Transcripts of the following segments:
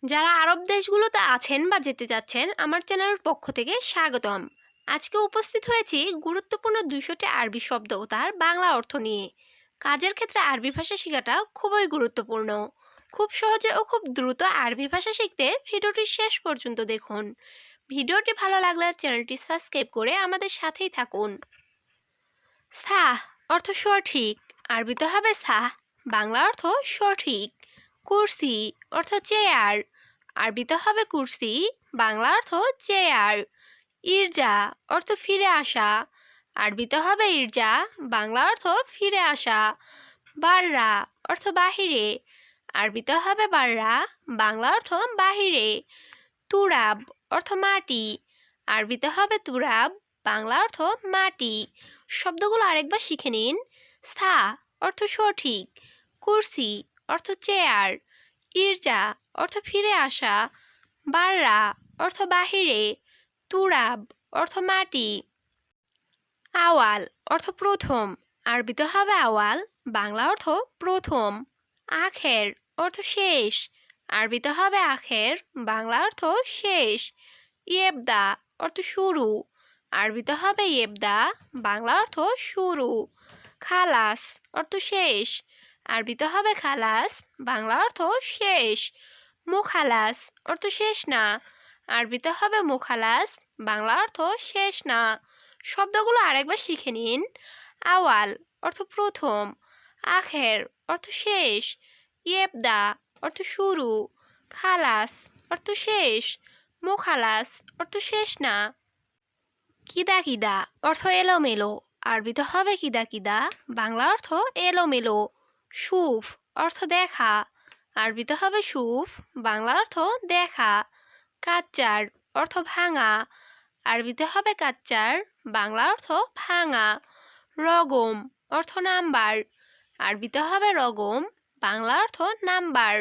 যারা আরব দেশগুলোতে আছেন বা যেতে যাচ্ছেন, আমার চ্যানেলের পক্ষ থেকে স্বাগতম। আজকে উপস্থিত হয়েছি গুরুত্বপূর্ণ 200টি আরবি শব্দ ও তার বাংলা অর্থ নিয়ে। কাজের ক্ষেত্রে আরবি ভাষা শেখাটা খুবই গুরুত্বপূর্ণ। খুব সহজে ও খুব দ্রুত আরবি ভাষা শিখতে ভিডিওটি শেষ পর্যন্ত দেখুন। ভিডিওটি ভালো লাগলে চ্যানেলটি সাবস্ক্রাইব করে আমাদের সাথেই থাকুন। সাহ অর্থ সঠিক, আরবিতে হবে সাহ, বাংলা অর্থ সঠিক। কুরসি অর্থ চেয়ার, আরবিতে হবে কুরসি, বাংলা অর্থ চেয়ার। ইরজা অর্থ ফিরে আসা, আরবিতে হবে ইরজা, বাংলা অর্থ ফিরে আসা। বাররা অর্থ বাহিরে, আরবিতে হবে বাররা, বাংলা অর্থ বাহিরে। তুরাব অর্থ মাটি, আরবিতে হবে তুরাব, বাংলা অর্থ মাটি। শব্দগুলো আরেকবার শিখে নিন। স্থা অর্থ সঠিক, কুরসি অর্থ চেয়ার, ইরজা অর্থ ফিরে আসা, বাররা অর্থ বাহিরে, তুরাব অর্থ মাটি। আওয়াল অর্থ প্রথম, আরবিতে হবে আওয়াল, বাংলা অর্থ প্রথম। আখের অর্থ শেষ, আরবিতে হবে আখের, বাংলা অর্থ শেষ। ইয়েবদা অর্থ শুরু, আরবিতে হবে ইয়েবদা, বাংলা অর্থ শুরু। খালাস অর্থ শেষ, আরবিতে হবে খালাস, বাংলা অর্থ শেষ। মুখালাস অর্থ শেষ না, আরবিতে হবে মুখালাস, বাংলা অর্থ শেষ না। শব্দগুলো আরেকবার শিখে নিন। আওয়াল অর্থ প্রথম, আখের অর্থ শেষ, ইয়েবদা অর্থ শুরু, খালাস অর্থ শেষ, মুখালাস অর্থ শেষ না। কিদা কিদা অর্থ এলোমেলো, আরবিতে হবে কিদা কিদা, বাংলা অর্থ এলোমেলো। সুফ অর্থ দেখা, আরবিতে হবে সুফ, বাংলা অর্থ দেখা। কাচ্চার অর্থ ভাঙা, আরবিতে হবে কাচ্চার, বাংলা অর্থ ভাঙা। রগম অর্থ নাম্বার, আরবিতে হবে রগম, বাংলা অর্থ নাম্বার।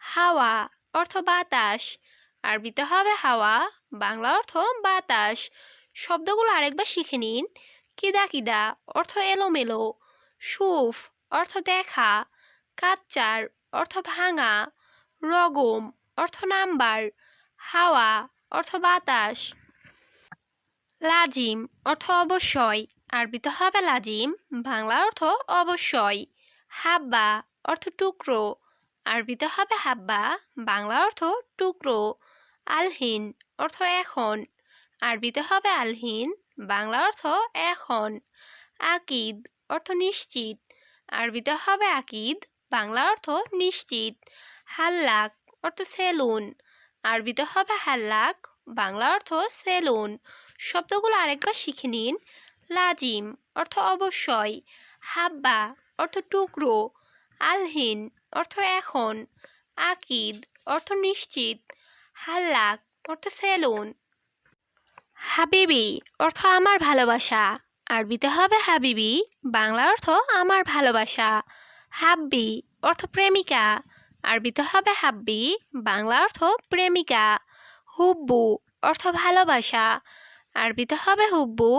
হাওয়া অর্থ বাতাস, আরবিতে হবে হাওয়া, বাংলা অর্থ বাতাস। শব্দগুলো আরেকবার শিখে নিন। কিদা কিদা অর্থ এলোমেলো, সুফ অর্থ দেখা, কাচ্চার অর্থ ভাঙা, রগম অর্থ নাম্বার, হাওয়া অর্থ বাতাস। লাজিম অর্থ অবশ্যই, আরবিতে হবে লাজিম, বাংলা অর্থ অবশ্যই। হাব্বা অর্থ টুকরো, আরবিতে হবে হাব্বা, বাংলা অর্থ টুকরো। আলহিন অর্থ এখন, আরবিতে হবে আলহিন, বাংলা অর্থ এখন। আকিদ অর্থ নিশ্চিত, আরবিতে হবে আকিদ, বাংলা অর্থ নিশ্চিত। হাল্লাক অর্থ সেলুন, আরবিতে হবে হাল্লাক, বাংলা অর্থ সেলুন। শব্দগুলো আরেকবার শিখে নিন। লাজিম অর্থ অবশ্যই, হাব্বা অর্থ টুকরো, আলহিন অর্থ এখন, আকিদ অর্থ নিশ্চিত, হাল্লাক অর্থ সেলুন। হাবিবি অর্থ আমার ভালোবাসা, আরবিতে হবে হাবিবি, বাংলা অর্থ আমার ভালোবাসা। হাব্বি অর্থ প্রেমিকা, আরবিতে হবে হাব্বি, বাংলা অর্থ প্রেমিকা। হুব্বু অর্থ ভালোবাসা, আরবিতে হবে হুব্বু,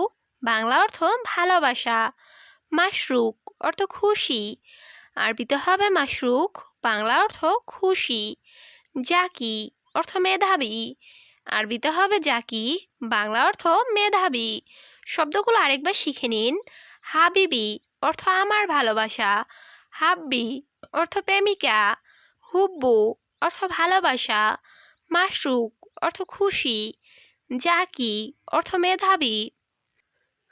বাংলা অর্থ ভালোবাসা। মাশরুক অর্থ খুশি, আরবিতে হবে মাশরুক, বাংলা অর্থ খুশি। জাকি অর্থ মেধাবী, আরবিতে হবে জাকি, বাংলা অর্থ মেধাবী। শব্দগুলো আরেকবার শিখে নিন। হাবিবি অর্থ আমার ভালোবাসা, হাব্বি অর্থ প্রেমিকা, হুব্বু অর্থ ভালোবাসা, মাশরুক অর্থ খুশি, জাকি অর্থ মেধাবী।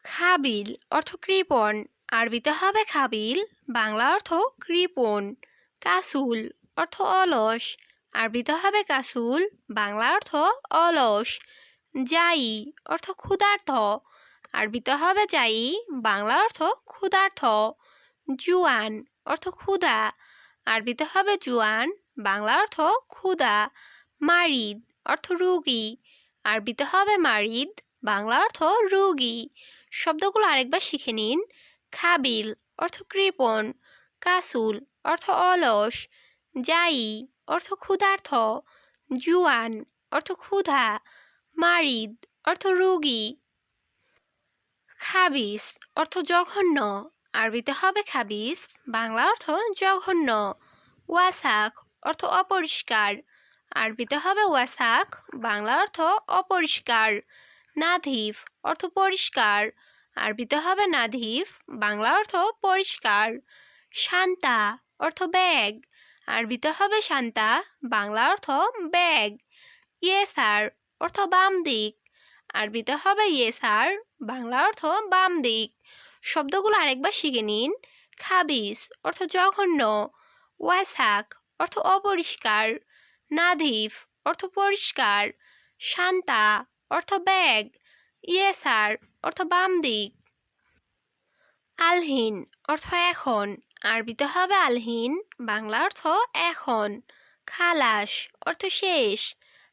খাবিল অর্থ কৃপণ, আরবিতে হবে খাবিল, বাংলা অর্থ কৃপণ। কাসুল অর্থ অলস, আরবিতে হবে কাসুল, বাংলা অর্থ অলস। জাই অর্থ ক্ষুধার্ত, আরবিতে হবে জাই, বাংলা অর্থ ক্ষুধার্ত। জুয়ান অর্থ ক্ষুধা, আরবিতে হবে জুয়ান, বাংলা অর্থ ক্ষুধা। মারিদ অর্থ রোগী, আরবিতে হবে মারিদ, বাংলা অর্থ রোগী। শব্দগুলো আরেকবার শিখে নিন। খাবিল অর্থ কৃপণ, কাসুল অর্থ অলস, জাই অর্থ ক্ষুধার্ত, জুয়ান অর্থ ক্ষুধা, মারিদ অর্থ রোগী। খাবিস অর্থ জঘন্য, আরবিতে হবে খাবিস, বাংলা অর্থ জঘন্য। ওয়াসাক অর্থ অপরিষ্কার, আরবিতে হবে ওয়াসাক, বাংলা অর্থ অপরিষ্কার। নাধিফ অর্থ পরিষ্কার, আরবিতে হবে নাধিফ, বাংলা অর্থ পরিষ্কার। শান্তা অর্থ ব্যাগ, আরবিতে হবে শান্তা, বাংলা অর্থ ব্যাগ। ইয়েসার অর্থ বাম দিক, আরবিতে হবে ইয়েসার, বাংলা অর্থ বাম দিক। শব্দগুলো আরেকবার শিখে নিন। খাবিস অর্থ জঘন্য, ওয়াসাক অর্থ অপরিষ্কার, নাধিফ অর্থ পরিষ্কার, শান্তা অর্থ ব্যাগ, ইয়েসার অর্থ বাম দিক। আলহিন অর্থ এখন, আরবিতে হবে আলহিন, বাংলা অর্থ এখন। খালাস অর্থ শেষ,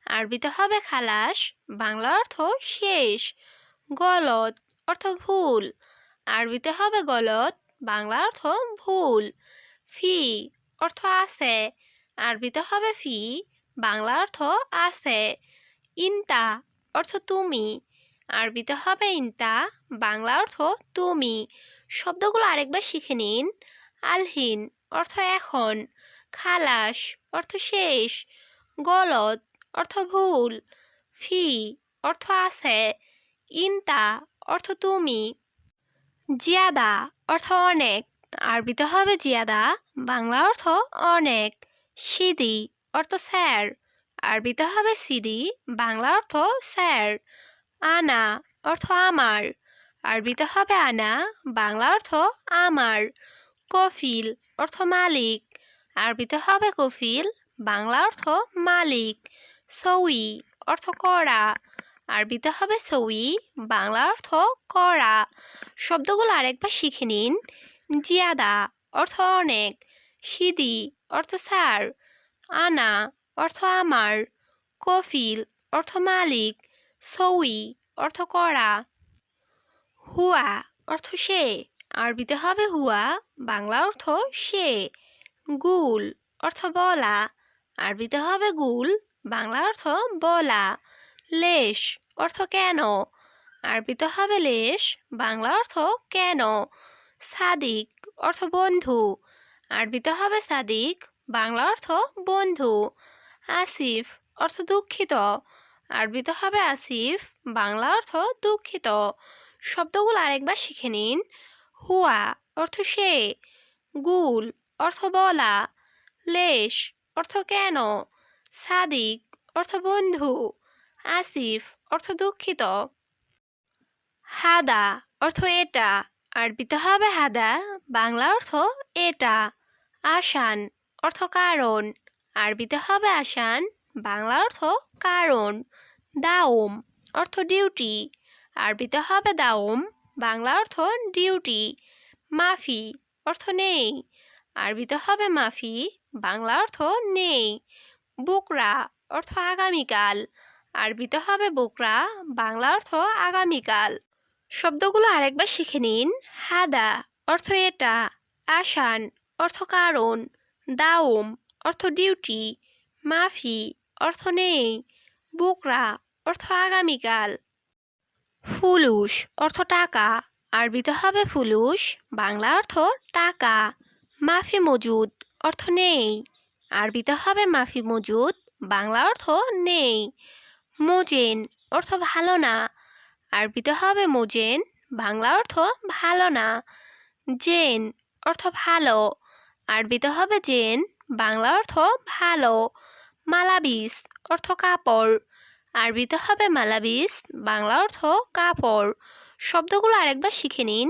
আরবিতে হবে খালাস, বাংলা অর্থ শেষ। গলত অর্থ ভুল, আরবিতে হবে গলত, বাংলা অর্থ ভুল। ফি অর্থ আছে, আরবিতে হবে ফি, বাংলা অর্থ আছে। ইনতা অর্থ তুমি, আরবিতে হবে ইনতা, বাংলা অর্থ তুমি। শব্দগুলো আরেকবার শিখে নিন। আলহিন অর্থ এখন, খালাস অর্থ শেষ, গলত অর্থ ভুল, ফি অর্থ আছে, ইনতা অর্থ তুমি। জিয়াদা অর্থ অনেক, আরবিতে হবে জিয়াদা, বাংলা অর্থ অনেক। সিদি অর্থ স্যার, আরবিতে হবে সিদি, বাংলা অর্থ স্যার। আনা অর্থ আমার, আরবিতে হবে আনা, বাংলা অর্থ আমার। কফিল অর্থ মালিক, আরবিতে হবে কফিল, বাংলা অর্থ মালিক। সউই অর্থ করা, আরবিতে হবে সউই, বাংলা অর্থ করা। শব্দগুলো আরেকবার শিখে নিন। জিয়াদা অর্থ অনেক, সিদি অর্থ স্যার, আনা অর্থ আমার, কফিল অর্থ মালিক, সউই অর্থ করা। হুয়া অর্থ সে, আরবিতে হবে হুয়া, বাংলা অর্থ সে। গুল অর্থ বলা, আরবিতে হবে গুল, বাংলা অর্থ বলা। লেশ অর্থ কেন, আরবিতে হবে লেশ, বাংলা অর্থ কেন। সাদিক অর্থ বন্ধু, আরবিতে হবে সাদিক, বাংলা অর্থ বন্ধু। আসিফ অর্থ দুঃখিত, আরবিতে হবে আসিফ, বাংলা অর্থ দুঃখিত। শব্দগুলো আরেকবার শিখে নিন। হুয়া অর্থ সে, গুল অর্থ বলা, লেশ অর্থ কেন, সাদিক অর্থ বন্ধু, আসিফ অর্থ দুঃখিত। হাদা অর্থ এটা, আরবিতে হবে হাদা, বাংলা অর্থ এটা। আসান অর্থ কারণ, আরবিতে হবে আসান, বাংলা অর্থ কারণ। দাওম অর্থ ডিউটি, আরবিতে হবে দাওম, বাংলা অর্থ ডিউটি। মাফি অর্থ নেই, আরবিতে হবে মাফি, বাংলা অর্থ নেই। বুকরা অর্থ আগামীকাল, আরবিতে হবে বুকরা, বাংলা অর্থ আগামীকাল। শব্দগুলো আরেকবার শিখে নিন। হাদা অর্থ এটা, আসান অর্থ কারণ, দাওম অর্থ ডিউটি, মাফি অর্থ নেই, বুকরা অর্থ আগামীকাল। ফুলুস অর্থ টাকা, আরবিতে হবে ফুলুস, বাংলা অর্থ টাকা। মাফি মজুদ অর্থ নেই, আরবিতে হবে মাফি মজুদ, বাংলা অর্থ নেই। মোজেন অর্থ ভালো না, আরবিতে হবে মোজেন, বাংলা অর্থ ভালো না। জেন অর্থ ভালো, আরবিতে হবে জেন, বাংলা অর্থ ভালো। মালাবিস অর্থ কাপড়, আরবিতে হবে মালাবিস, বাংলা অর্থ কাপড়। শব্দগুলো আরেকবার শিখে নিন।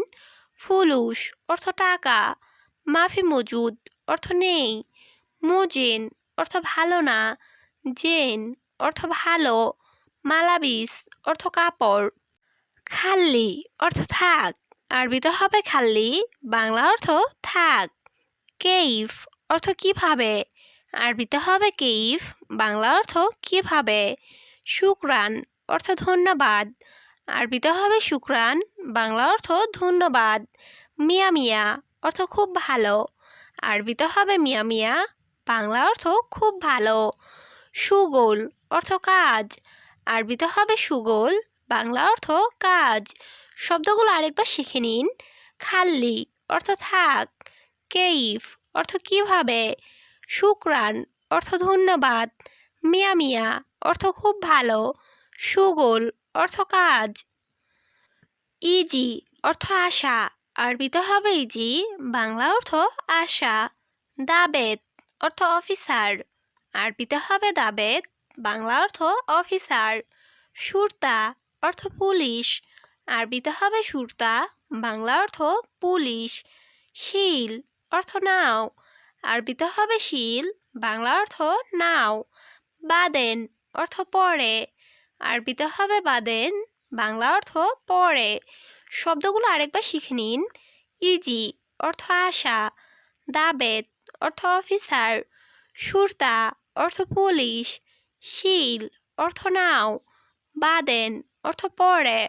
ফুলুস অর্থ টাকা, মাফি মজুদ অর্থ নেই, মোজেন অর্থ ভালো না, জেন অর্থ ভালো, মালাবিস অর্থ কাপড়। খাল্লি অর্থ থাক, আরবিতে হবে খাল্লি, বাংলা অর্থ থাক। কেইফ অর্থ কিভাবে, আরবিতে হবে কেইফ, বাংলা অর্থ কিভাবে। শুকরান অর্থ ধন্যবাদ, আরবিতে হবে শুকরান, বাংলা অর্থ ধন্যবাদ। মিয়া মিয়া অর্থ খুব ভালো, আরবিতে হবে মিয়া মিয়া, বাংলা অর্থ খুব ভালো। সুগোল অর্থ কাজ, আরবিতে হবে সুগোল, বাংলা অর্থ কাজ। শব্দগুলো আরেকবার শিখে নিন। খাল্লি অর্থ থাক, কেইফ অর্থ কিভাবে, শুকরান অর্থ ধন্যবাদ, মিয়া মিয়া অর্থ খুব ভালো, সুগোল অর্থ কাজ, ইজি অর্থ আশা, আরবিতে হবে ইজি, বাংলা অর্থ আশা, দাবেত অর্থ অফিসার, আরবিতে হবে দাবেত, বাংলা অর্থ অফিসার, সুরতা অর্থ পুলিশ, আরবিতে হবে সুরতা, বাংলা অর্থ পুলিশ, শিল অর্থ নাও, আরবিতে হবে শিল, বাংলা অর্থ নাও, বাদেন অর্থ পরে, আরবিতে হবে বাদেন, বাংলা অর্থ পরে। শব্দগুলো আরেকবার শিখে নিন। ইজি অর্থ আশা, দাবেত অর্থ অফিসার, সুরতা অর্থ পুলিশ, শিল অর্থ নাও, বাদেন অর্থ পরে।